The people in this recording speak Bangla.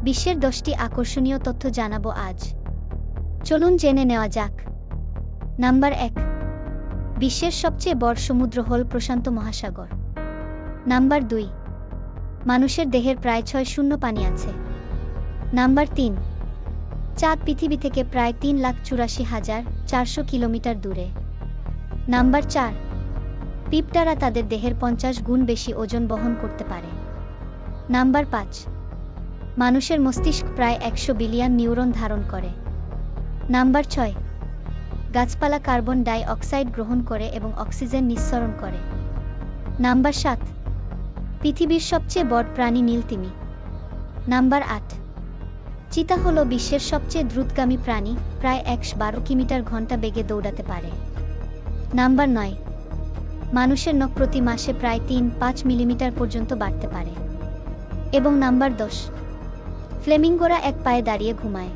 বিশ্বের 10টি আকর্ষণীয় তথ্য জানাবো আজ। চলুন জেনে নেওয়া যাক। নাম্বার 1, বিশ্বের সবচেয়ে বড় সমুদ্র হল প্রশান্ত মহাসাগর। নাম্বার 2, মানুষের দেহের প্রায় 6 পানি আছে। নাম্বার 3, চাঁদ পৃথিবী থেকে প্রায় 3,84,400 কিলোমিটার দূরে। নাম্বার 4, পিঁপড়ারা তাদের দেহের 50 গুণ বেশি ওজন বহন করতে পারে। নাম্বার 5, মানুষের মস্তিষ্ক প্রায় 100 বিলিয়ন নিউরন ধারণ করে। নাম্বার 6, গাছপালা কার্বন ডাই অক্সাইড গ্রহণ করে এবং অক্সিজেন নিঃসরণ করে। নাম্বার 7, পৃথিবীর সবচেয়ে বড় প্রাণী নীল তিমি। নাম্বার 8, চিতা হলো বিশ্বের সবচেয়ে দ্রুতগামী প্রাণী, প্রায় 112 কিমি/ঘন্টা বেগে দৌড়াতে পারে। নাম্বার 9, মানুষের নখ প্রতি মাসে প্রায় 3-5 মিলিমিটার পর্যন্ত বাড়তে পারে। এবং নাম্বার 10, ফ্লেমিঙ্গোরা এক পায়ে দাঁড়িয়ে ঘুমায়।